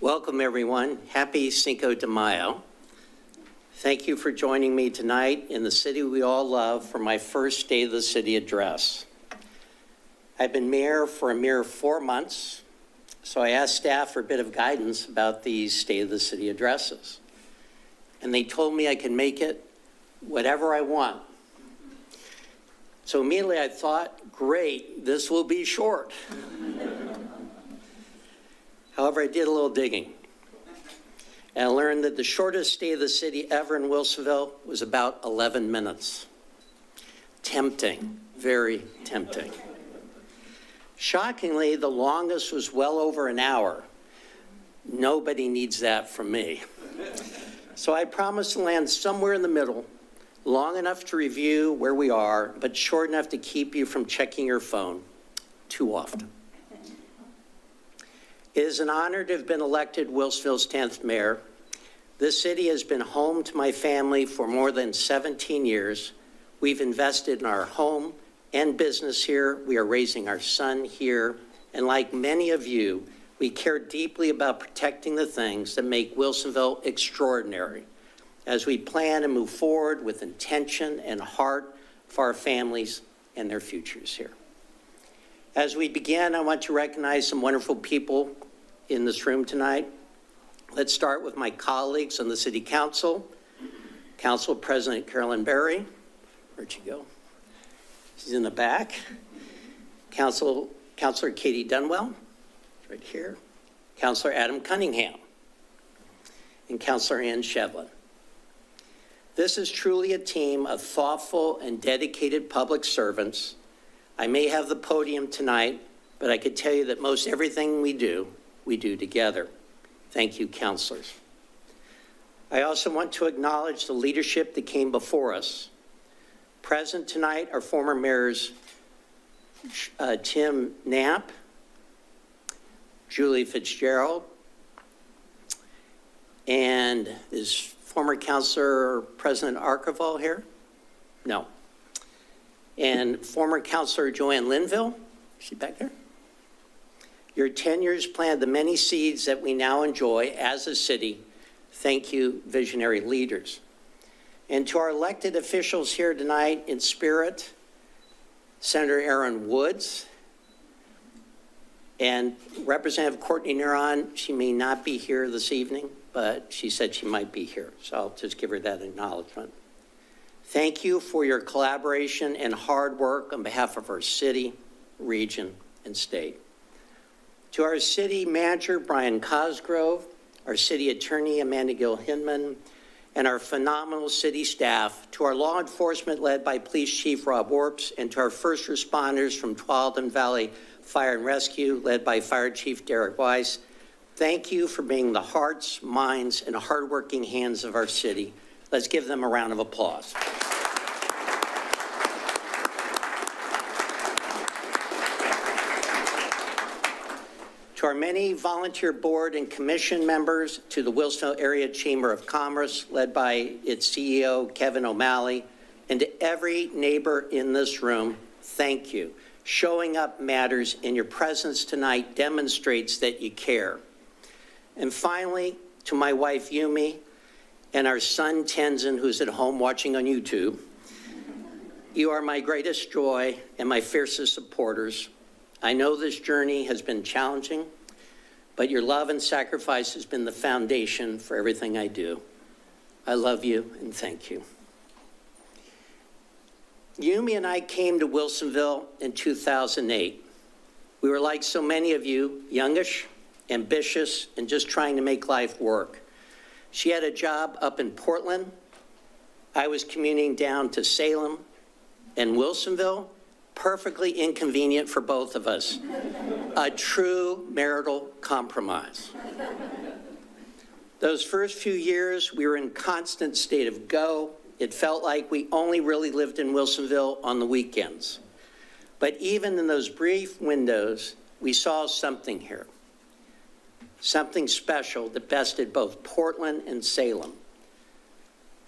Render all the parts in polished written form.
Welcome, everyone. Happy Cinco de Mayo. Thank you for joining me tonight in the city we all love for my first State of the City address. I've been mayor for a mere 4 months, so I asked staff for a bit of guidance about these State of the City addresses. And they told me I can make it whatever I want. So immediately I thought, great, this will be short. However, I did a little digging. And I learned that the shortest State of the City ever in Wilsonville was about 11 minutes. Tempting, very tempting. Shockingly, the longest was well over an hour. Nobody needs that from me. So I promised to land somewhere in the middle, long enough to review where we are, but short enough to keep you from checking your phone too often. It is an honor to have been elected Wilsonville's 10th mayor. This city has been home to my family for more than 17 years. We've invested in our home and business here. We are raising our son here. And like many of you, we care deeply about protecting the things that make Wilsonville extraordinary as we plan and move forward with intention and heart for our families and their futures here. As we begin, I want to recognize some wonderful people in this room tonight. Let's start with my colleagues on the City Council. Council President Carolyn Berry, where'd she go? She's in the back. Councilor Katie Dunwell, right here. Councilor Adam Cunningham, and Councilor Ann Shevlin. This is truly a team of thoughtful and dedicated public servants. I may have the podium tonight, but I could tell you that most everything we do together. Thank you, councilors. I also want to acknowledge the leadership that came before us. Present tonight are former mayors Tim Knapp, Julie Fitzgerald, and is former Councilor President Archival here? No. And former Councilor Joanne Linville, is she back there? Your tenures planted the many seeds that we now enjoy as a city. Thank you, visionary leaders. And to our elected officials here tonight in spirit, Senator Aaron Woods and Representative Courtney Neron. She may not be here this evening, but she said she might be here, so I'll just give her that acknowledgement. Thank you for your collaboration and hard work on behalf of our city, region, and state. To our city manager, Brian Cosgrove, our city attorney, Amanda Gill-Hinman, and our phenomenal city staff, to our law enforcement led by Police Chief Rob Warps, and to our first responders from Tualatin Valley Fire and Rescue, led by Fire Chief Derek Weiss. Thank you for being the hearts, minds, and hardworking hands of our city. Let's give them a round of applause. To our many volunteer board and commission members, to the Wilsonville Area Chamber of Commerce, led by its CEO, Kevin O'Malley, and to every neighbor in this room, thank you. Showing up matters, and your presence tonight demonstrates that you care. And finally, to my wife, Yumi, and our son, Tenzin, who's at home watching on YouTube, you are my greatest joy and my fiercest supporters. I know this journey has been challenging, but your love and sacrifice has been the foundation for everything I do. I love you and thank you. Yumi and I came to Wilsonville in 2008. We were like so many of you, youngish, ambitious, and just trying to make life work. She had a job up in Portland. I was commuting down to Salem and Wilsonville. Perfectly inconvenient for both of us. A true marital compromise. Those first few years, we were in constant state of go. It felt like we only really lived in Wilsonville on the weekends. But even in those brief windows, we saw something here. Something special that bested both Portland and Salem.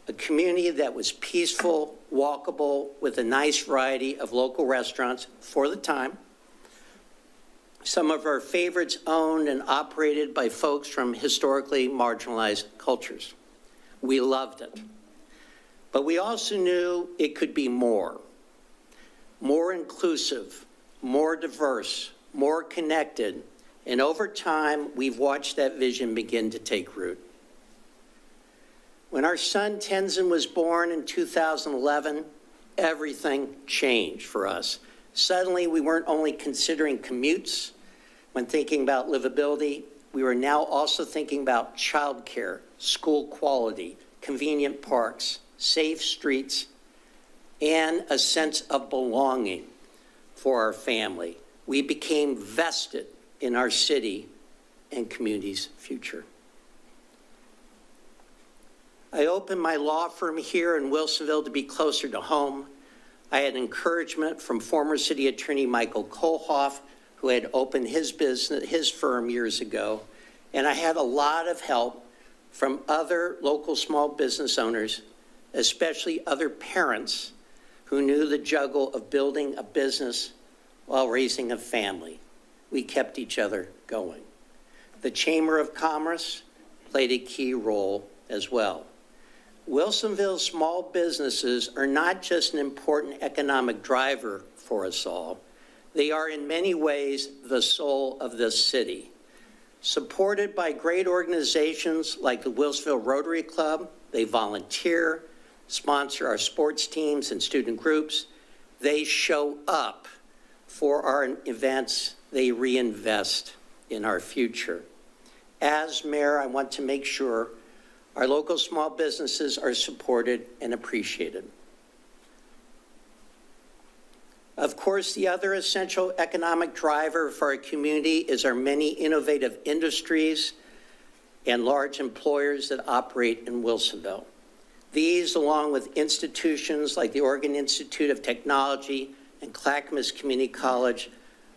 A community that was peaceful, walkable, with a nice variety of local restaurants for the time, Some of our favorites owned and operated by folks from historically marginalized cultures. We loved it. But we also knew it could be more inclusive, more diverse, more connected, and over time, we've watched that vision begin to take root. When our son Tenzin was born in 2011, everything changed for us. Suddenly, we weren't only considering commutes when thinking about livability, we were now also thinking about childcare, school quality, convenient parks, safe streets, and a sense of belonging for our family. We became vested in our city and community's future. I opened my law firm here in Wilsonville to be closer to home. I had encouragement from former city attorney Michael Kohlhoff, who had opened his firm years ago, and I had a lot of help from other local small business owners, especially other parents who knew the juggle of building a business while raising a family. We kept each other going. The Chamber of Commerce played a key role as well. Wilsonville's small businesses are not just an important economic driver for us all, they are in many ways the soul of this city. Supported by great organizations like the Wilsonville Rotary Club, they volunteer, sponsor our sports teams and student groups. They show up for our events. They reinvest in our future. As mayor, I want to make sure our local small businesses are supported and appreciated. Of course, the other essential economic driver for our community is our many innovative industries and large employers that operate in Wilsonville. These, along with institutions like the Oregon Institute of Technology and Clackamas Community College,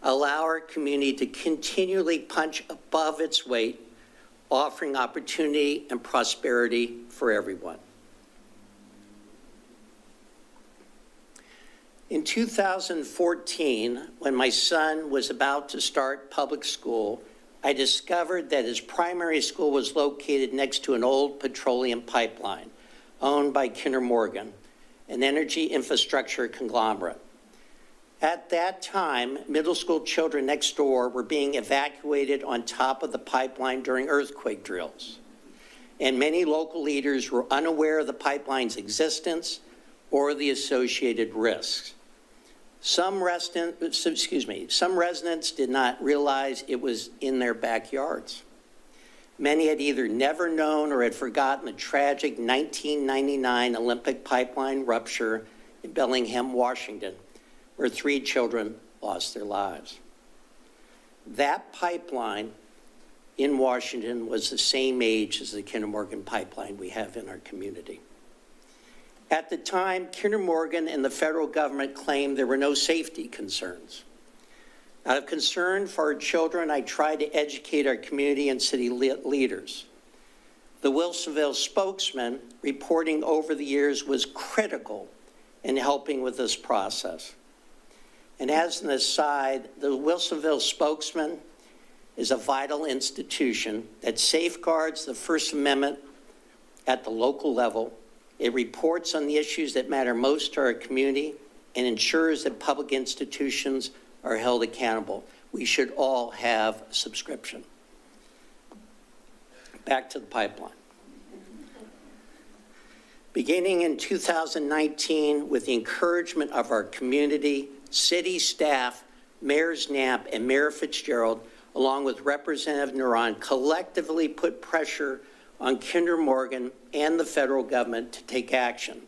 allow our community to continually punch above its weight, offering opportunity and prosperity for everyone. In 2014, when my son was about to start public school, I discovered that his primary school was located next to an old petroleum pipeline owned by Kinder Morgan, an energy infrastructure conglomerate. At that time, middle school children next door were being evacuated on top of the pipeline during earthquake drills. And many local leaders were unaware of the pipeline's existence or the associated risks. Some residents did not realize it was in their backyards. Many had either never known or had forgotten the tragic 1999 Olympic pipeline rupture in Bellingham, Washington, where 3 children lost their lives. That pipeline in Washington was the same age as the Kinder Morgan pipeline we have in our community. At the time, Kinder Morgan and the federal government claimed there were no safety concerns. Out of concern for our children, I tried to educate our community and city leaders. The Wilsonville spokesman reporting over the years was critical in helping with this process. And as an aside, the Wilsonville spokesman is a vital institution that safeguards the First Amendment at the local level. It reports on the issues that matter most to our community and ensures that public institutions are held accountable. We should all have subscription. Back to the pipeline. Beginning in 2019, with the encouragement of our community, city staff, Mayors Knapp and Mayor Fitzgerald, along with Representative Neron, collectively put pressure on Kinder Morgan and the federal government to take action.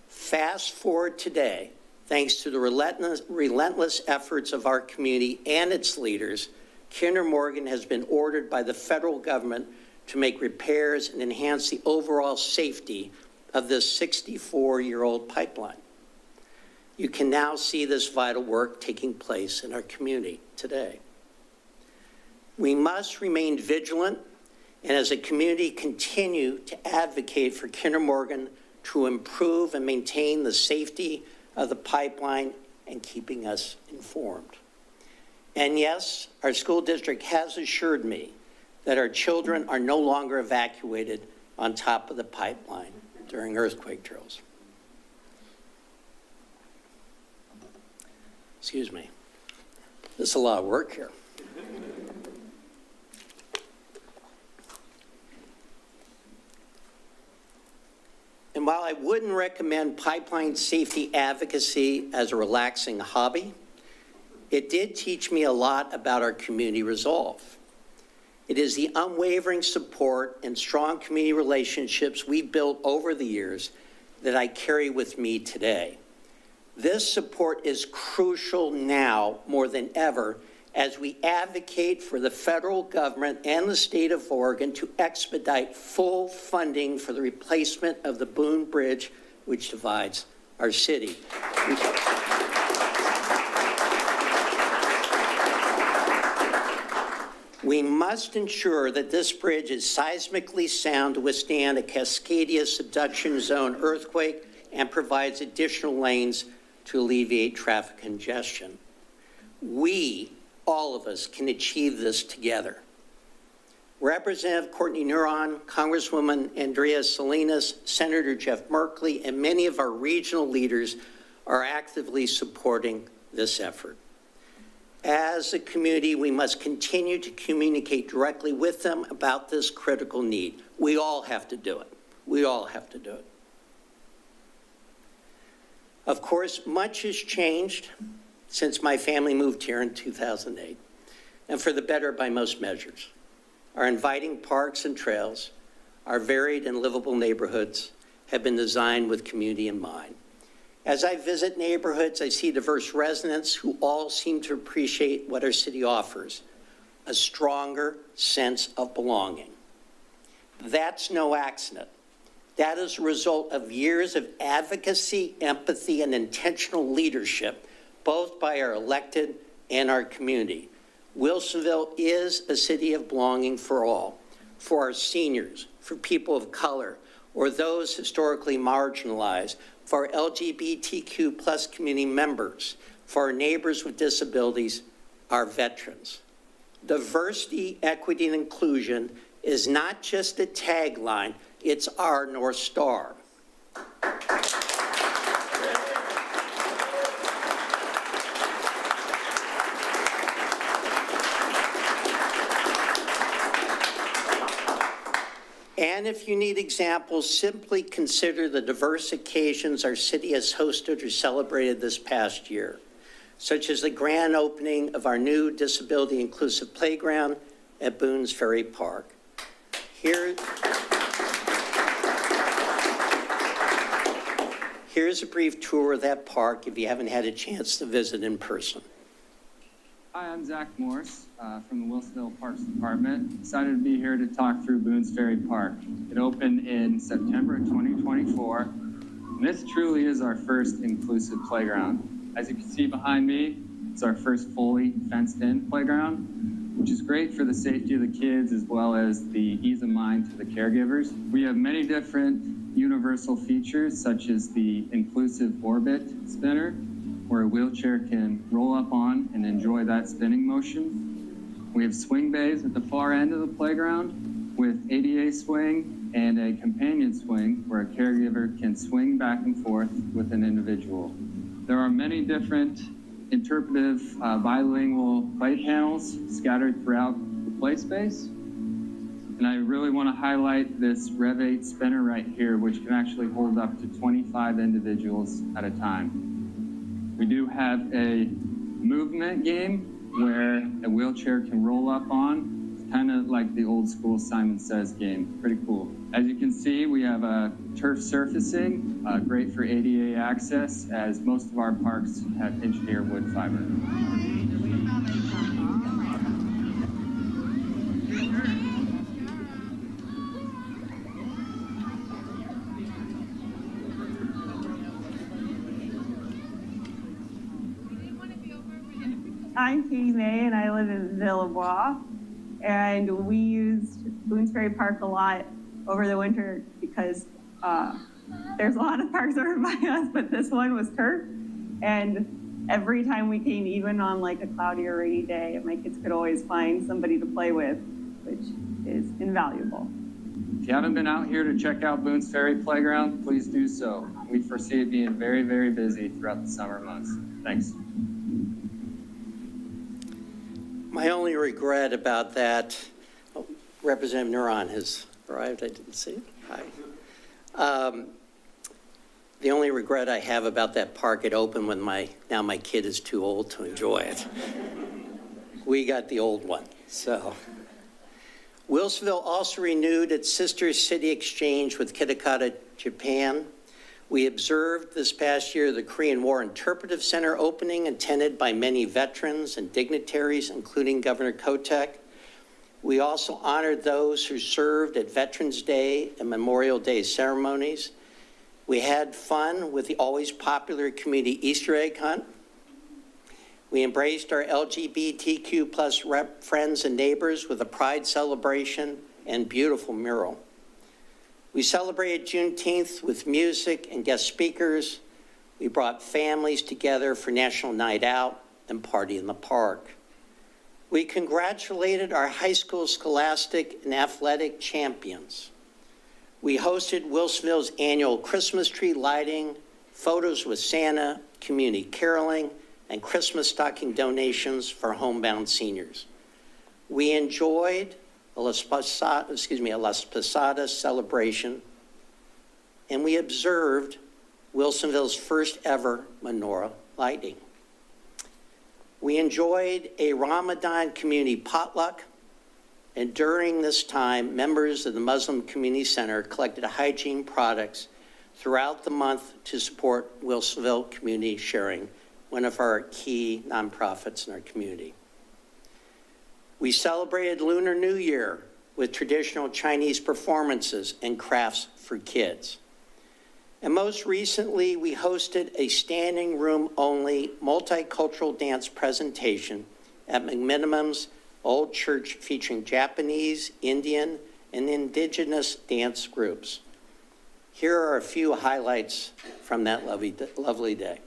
Fast forward today, thanks to the relentless efforts of our community and its leaders, Kinder Morgan has been ordered by the federal government to make repairs and enhance the overall safety of this 64-year-old pipeline. You can now see this vital work taking place in our community today. We must remain vigilant and as a community continue to advocate for Kinder Morgan to improve and maintain the safety of the pipeline and keeping us informed. And yes, our school district has assured me that our children are no longer evacuated on top of the pipeline during earthquake drills. Excuse me. There's a lot of work here. And while I wouldn't recommend pipeline safety advocacy as a relaxing hobby, it did teach me a lot about our community resolve. It is the unwavering support and strong community relationships we've built over the years that I carry with me today. This support is crucial now more than ever as we advocate for the federal government and the state of Oregon to expedite full funding for the replacement of the Boone Bridge, which divides our city. We must ensure that this bridge is seismically sound to withstand a Cascadia subduction zone earthquake and provides additional lanes to alleviate traffic congestion. We, all of us, can achieve this together. Representative Courtney Neuron, Congresswoman Andrea Salinas, Senator Jeff Merkley, and many of our regional leaders are actively supporting this effort. As a community, we must continue to communicate directly with them about this critical need. We all have to do it. We all have to do it. Of course, much has changed since my family moved here in 2008, and for the better by most measures. Our inviting parks and trails, our varied and livable neighborhoods have been designed with community in mind. As I visit neighborhoods, I see diverse residents who all seem to appreciate what our city offers, a stronger sense of belonging. That's no accident. That is a result of years of advocacy, empathy, and intentional leadership, both by our elected and our community. Wilsonville is a city of belonging for all, for our seniors, for people of color, or those historically marginalized, for our LGBTQ plus community members, for our neighbors with disabilities, our veterans. Diversity, equity, and inclusion is not just a tagline, it's our North Star. And if you need examples, simply consider the diverse occasions our city has hosted or celebrated this past year, such as the grand opening of our new disability inclusive playground at Boone's Ferry Park. Here's a brief tour of that park if you haven't had a chance to visit in person. Hi, I'm Zach Morse from the Wilsonville Parks Department. Excited to be here to talk through Boone's Ferry Park. It opened in September of 2024. And this truly is our first inclusive playground. As you can see behind me, it's our first fully fenced-in playground, which is great for the safety of the kids as well as the ease of mind to the caregivers. We have many different universal features, such as the inclusive orbit spinner, where a wheelchair can roll up on and enjoy that spinning motion. We have swing bays at the far end of the playground with ADA swing and a companion swing where a caregiver can swing back and forth with an individual. There are many different interpretive bilingual play panels scattered throughout the play space. And I really want to highlight this Rev 8 spinner right here, which can actually hold up to 25 individuals at a time. We do have a movement game where a wheelchair can roll up on. It's kind of like the old school Simon Says game. Pretty cool. As you can see, we have a turf surfacing, great for ADA access, as most of our parks have engineered wood fiber. I'm Katie May, and I live in Villebois, and we used Boone's Ferry Park a lot over the winter because there's a lot of parks over by us, but this one was turf, and every time we came, even on like a cloudy or rainy day, my kids could always find somebody to play with, which is invaluable. If you haven't been out here to check out Boone's Ferry Playground, please do so. We foresee it being very, very busy throughout the summer months. Thanks. My only regret about that, oh, Representative Neuron has arrived, I didn't see it. Hi. The only regret I have about that park, it opened when now my kid is too old to enjoy it. We got the old one, so. Wilsonville also renewed its sister city exchange with Kitakata, Japan. We observed this past year the Korean War Interpretive Center opening, attended by many veterans and dignitaries, including Governor Kotek. We also honored those who served at Veterans Day and Memorial Day ceremonies. We had fun with the always popular community Easter egg hunt. We embraced our LGBTQ plus friends and neighbors with a pride celebration and beautiful mural. We celebrated Juneteenth with music and guest speakers. We brought families together for National Night Out and Party in the Park. We congratulated our high school scholastic and athletic champions. We hosted Wilsonville's annual Christmas tree lighting, photos with Santa, community caroling, and Christmas stocking donations for homebound seniors. We enjoyed a Las Posadas celebration, and we observed Wilsonville's first ever menorah lighting. We enjoyed a Ramadan community potluck, and during this time, members of the Muslim Community Center collected hygiene products throughout the month to support Wilsonville Community Sharing, one of our key nonprofits in our community. We celebrated Lunar New Year with traditional Chinese performances and crafts for kids. And most recently, we hosted a standing room only multicultural dance presentation at McMinimum's Old Church, featuring Japanese, Indian, and indigenous dance groups. Here are a few highlights from that lovely day.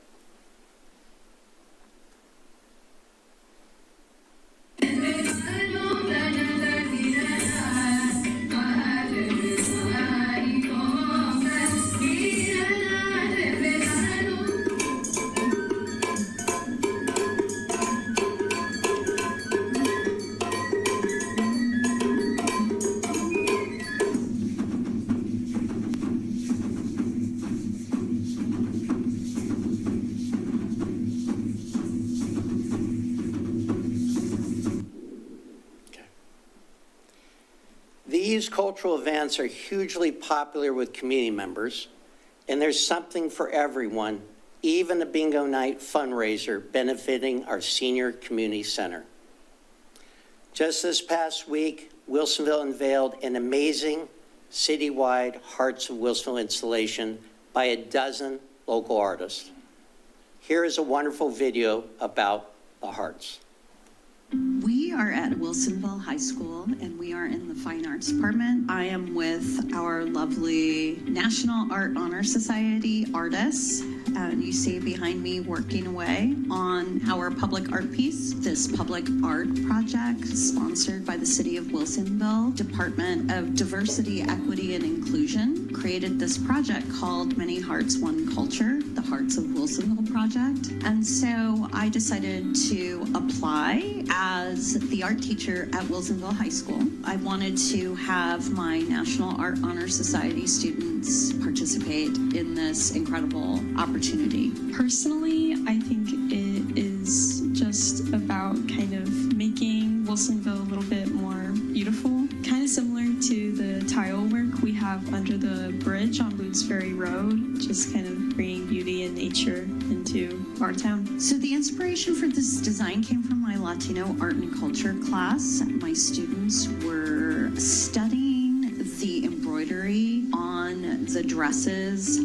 These cultural events are hugely popular with community members, and there's something for everyone, even a bingo night fundraiser benefiting our senior community center. Just this past week, Wilsonville unveiled an amazing citywide Hearts of Wilsonville installation by a dozen local artists. Here is a wonderful video about the Hearts. We are at Wilsonville High School, and we are in the Fine Arts Department. I am with our lovely National Art Honor Society artists. You see behind me working away on our public art piece. This public art project, sponsored by the City of Wilsonville, Department of Diversity, Equity, and Inclusion, created this project called Many Hearts, One Culture, the Hearts of Wilsonville project. And so I decided to apply as the art teacher at Wilsonville High School. I wanted to have my National Art Honor Society students participate in this incredible opportunity. Personally, I think it is just about kind of making Wilsonville a little bit more beautiful, kind of similar to the tile work we have under the bridge on Boone's Ferry Road, just kind of bringing beauty and nature into our town. So the inspiration for this design came from my Latino art and culture class. My students were studying the embroidery on the dresses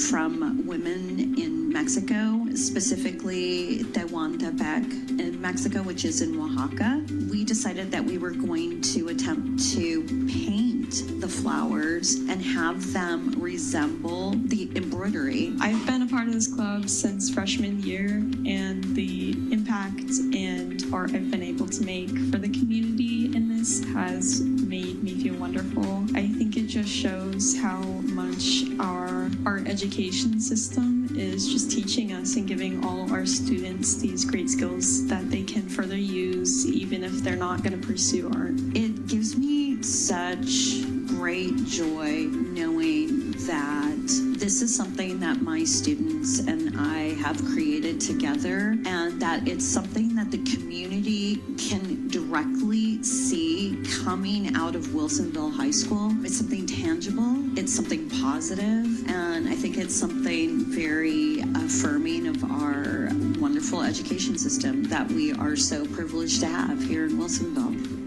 from women in Mexico, specifically Tehuantepec in Mexico, which is in Oaxaca. We decided that we were going to attempt to paint paint the flowers and have them resemble the embroidery. I've been a part of this club since freshman year, and the impact and art I've been able to make for the community in this has made me feel wonderful. I think it just shows how much our education system is just teaching us and giving all of our students these great skills that they can further use even if they're not going to pursue art. It gives me such great joy knowing that this is something that my students and I have created together, and that it's something that the community can directly see coming out of Wilsonville High School. It's something tangible, it's something positive, and I think it's something very affirming of our wonderful education system that we are so privileged to have here in Wilsonville.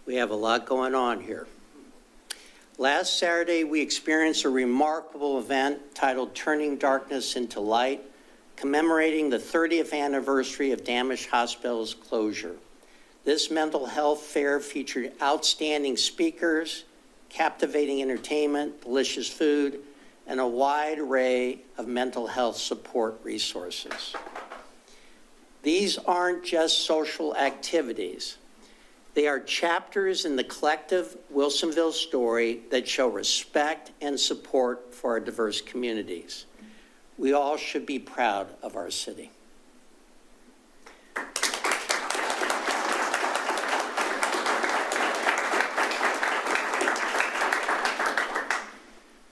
We have a lot going on here. Last Saturday, we experienced a remarkable event titled Turning Darkness into Light, commemorating the 30th anniversary of Dammasch Hospital's closure. This mental health fair featured outstanding speakers, captivating entertainment, delicious food, and a wide array of mental health support resources. These aren't just social activities. They are chapters in the collective Wilsonville story that show respect and support for our diverse communities. We all should be proud of our city.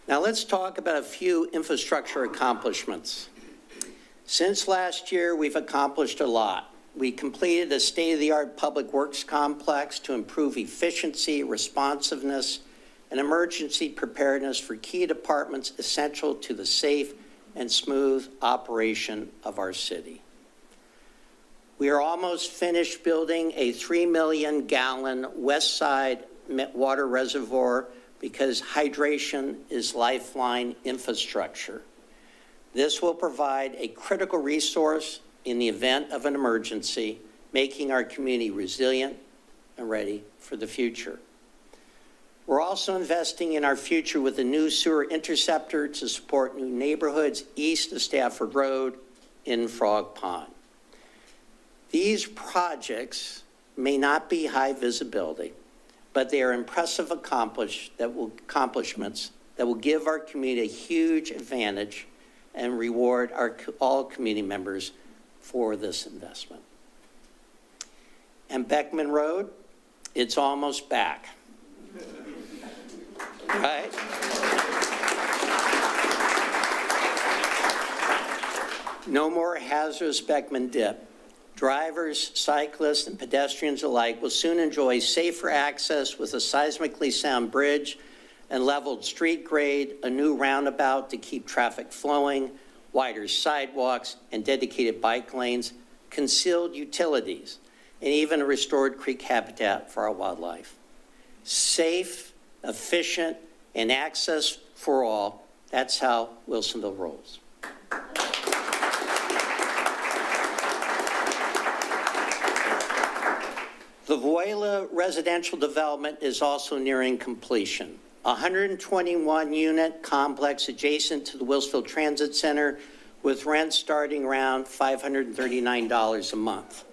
Now let's talk about a few infrastructure accomplishments. Since last year, we've accomplished a lot. We completed a state-of-the-art public works complex to improve efficiency, responsiveness, and emergency preparedness for key departments essential to the safe and smooth operation of our city. We are almost finished building a 3 million gallon West Side water reservoir because hydration is lifeline infrastructure. This will provide a critical resource in the event of an emergency, making our community resilient and ready for the future. We're also investing in our future with a new sewer interceptor to support new neighborhoods east of Stafford Road in Frog Pond. These projects may not be high visibility, but they are impressive accomplishments that will give our community a huge advantage and reward all community members for this investment. And Beckman Road, it's almost back. Right? No more hazardous Beckman dip. Drivers, cyclists, and pedestrians alike will soon enjoy safer access with a seismically sound bridge and leveled street grade, a new roundabout to keep traffic flowing, wider sidewalks and dedicated bike lanes, concealed utilities, and even a restored creek habitat for our wildlife. Safe, efficient, and access for all, that's how Wilsonville rolls. The Voila residential development is also nearing completion. A 121-unit complex adjacent to the Wilsonville Transit Center with rent starting around $539 a month.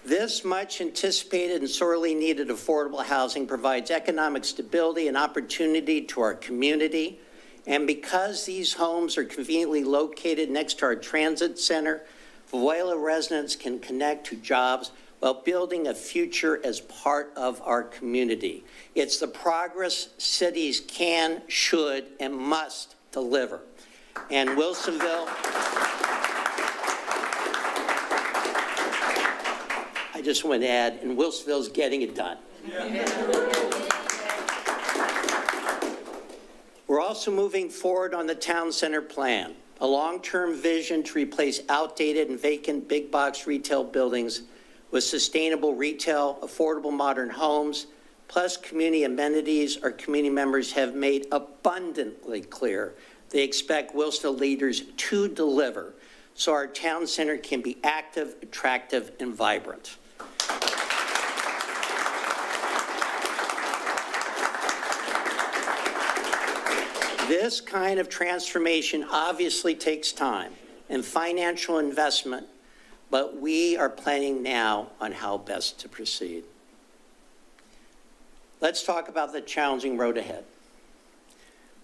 This much anticipated and sorely needed affordable housing provides economic stability and opportunity to our community. And because these homes are conveniently located next to our transit center, Voila residents can connect to jobs while building a future as part of our community. It's the progress cities can, should, and must deliver. And Wilsonville, I just want to add, and Wilsonville's getting it done. We're also moving forward on the town center plan, a long-term vision to replace outdated and vacant big box retail buildings with sustainable retail, affordable modern homes, plus community amenities. Our community members have made abundantly clear They expect Wilsonville leaders to deliver so our town center can be active, attractive, and vibrant. This kind of transformation obviously takes time and financial investment, but we are planning now on how best to proceed. Let's talk about the challenging road ahead.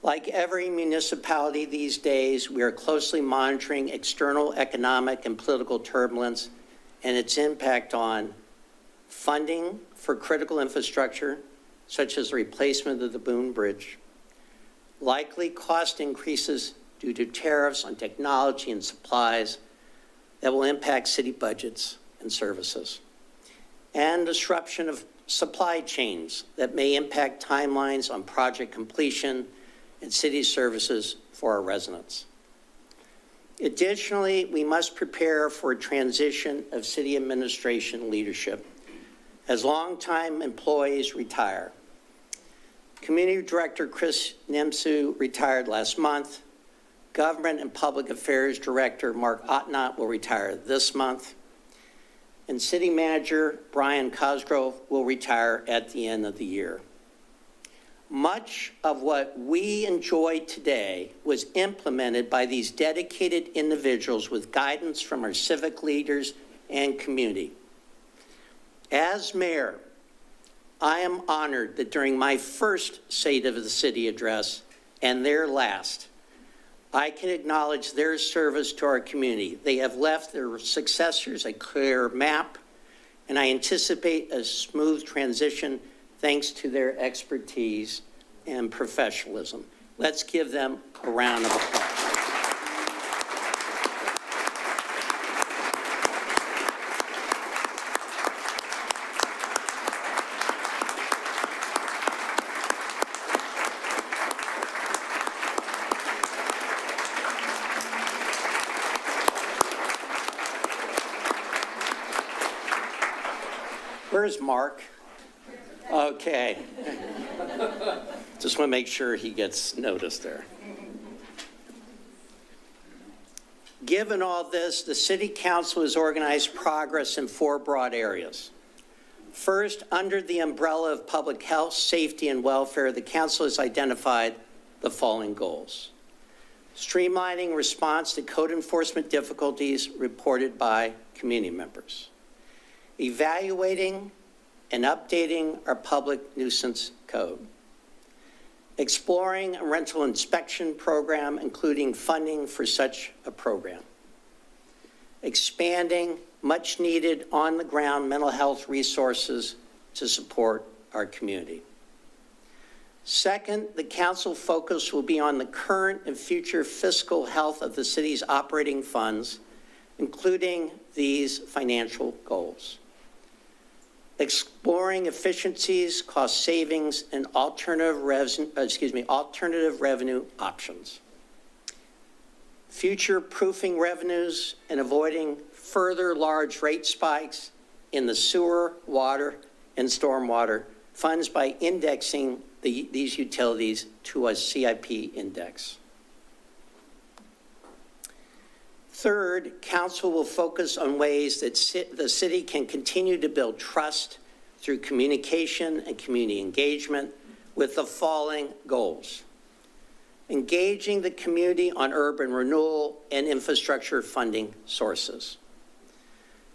Like every municipality these days, we are closely monitoring external economic and political turbulence and its impact on funding for critical infrastructure, such as the replacement of the Boone Bridge, likely cost increases due to tariffs on technology and supplies that will impact city budgets and services, and disruption of supply chains that may impact timelines on project completion and city services for our residents. Additionally, we must prepare for a transition of city administration leadership as longtime employees retire. Community Director Chris Nemsu retired last month. Government and Public Affairs Director Mark Ottenott will retire this month. And City Manager Brian Cosgrove will retire at the end of the year. Much of what we enjoy today was implemented by these dedicated individuals with guidance from our civic leaders and community. As mayor, I am honored that during my first State of the City address and their last, I can acknowledge their service to our community. They have left their successors a clear map, and I anticipate a smooth transition thanks to their expertise and professionalism. Let's give them a round of applause. Where's Mark? Okay. Just want to make sure he gets noticed there. Given all this, the City Council has organized progress in 4 broad areas. First, under the umbrella of public health, safety, and welfare, the Council has identified the following goals: streamlining response to code enforcement difficulties reported by community members, evaluating and updating our public nuisance code, exploring a rental inspection program, including funding for such a program, expanding much needed on-the-ground mental health resources to support our community. Second, the council focus will be on the current and future fiscal health of the city's operating funds, including these financial goals: exploring efficiencies, cost savings, and alternative revenue options, future-proofing revenues, and avoiding further large rate spikes in the sewer, water, and stormwater funds by indexing these utilities to a CIP index. Third, council will focus on ways that the city can continue to build trust through communication and community engagement with the following goals: engaging the community on urban renewal and infrastructure funding sources,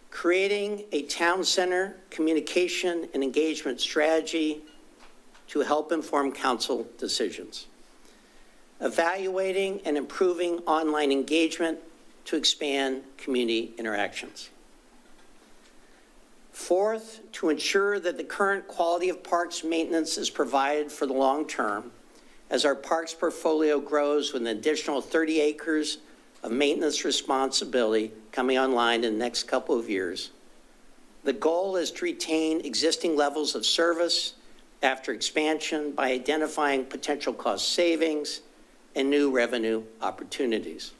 creating a town center communication and engagement strategy to help inform council decisions, evaluating and improving online engagement to expand community interactions. Fourth, to ensure that the current quality of parks maintenance is provided for the long term as our parks portfolio grows with an additional 30 acres of maintenance responsibility coming online in the next couple of years. The goal is to retain existing levels of service after expansion by identifying potential cost savings and new revenue opportunities.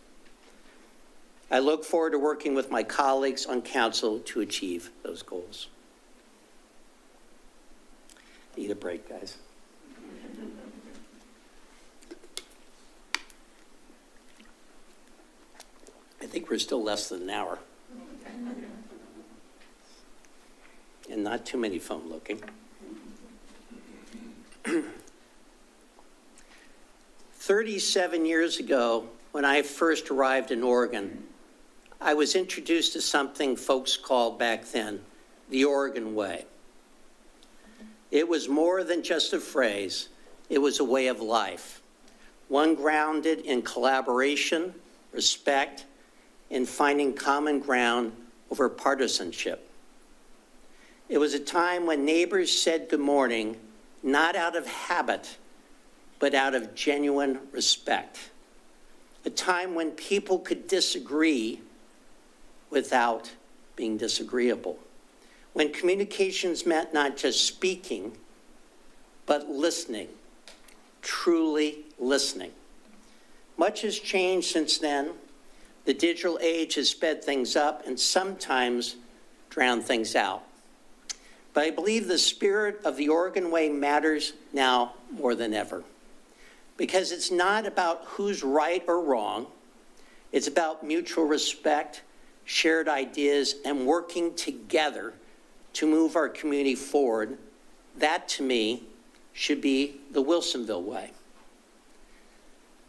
I look forward to working with my colleagues on council to achieve those goals. Need a break, guys. I think we're still less than an hour. And not too many phone looking. 37 years ago, when I first arrived in Oregon, I was introduced to something folks called back then the Oregon Way. It was more than just a phrase, it was a way of life, one grounded in collaboration, respect, and finding common ground over partisanship. It was a time when neighbors said good morning, not out of habit, but out of genuine respect. A time when people could disagree without being disagreeable. When communications meant not just speaking, but listening, truly listening. Much has changed since then. The digital age has sped things up and sometimes drowned things out. But I believe the spirit of the Oregon Way matters now more than ever. Because it's not about who's right or wrong. It's about mutual respect, shared ideas, and working together to move our community forward. That, to me, should be the Wilsonville way.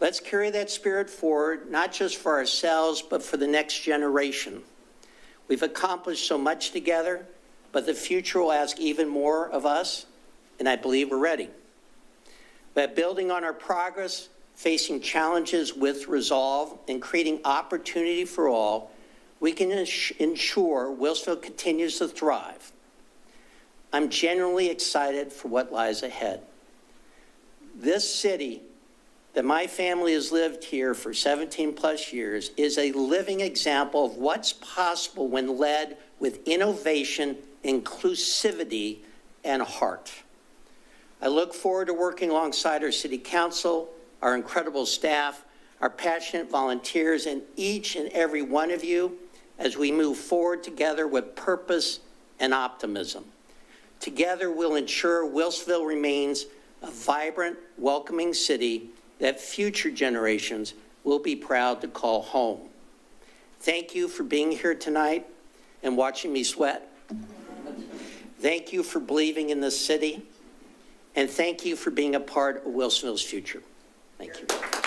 Let's carry that spirit forward, not just for ourselves, but for the next generation. We've accomplished so much together, but the future will ask even more of us, and I believe we're ready. But building on our progress, facing challenges with resolve, and creating opportunity for all, we can ensure Wilsonville continues to thrive. I'm genuinely excited for what lies ahead. This city that my family has lived here for 17 plus years is a living example of what's possible when led with innovation, inclusivity, and heart. I look forward to working alongside our city council, our incredible staff, our passionate volunteers, and each and every one of you as we move forward together with purpose and optimism. Together, we'll ensure Wilsonville remains a vibrant, welcoming city that future generations will be proud to call home. Thank you for being here tonight and watching me sweat. Thank you for believing in this city. And thank you for being a part of Wilsonville's future. Thank you.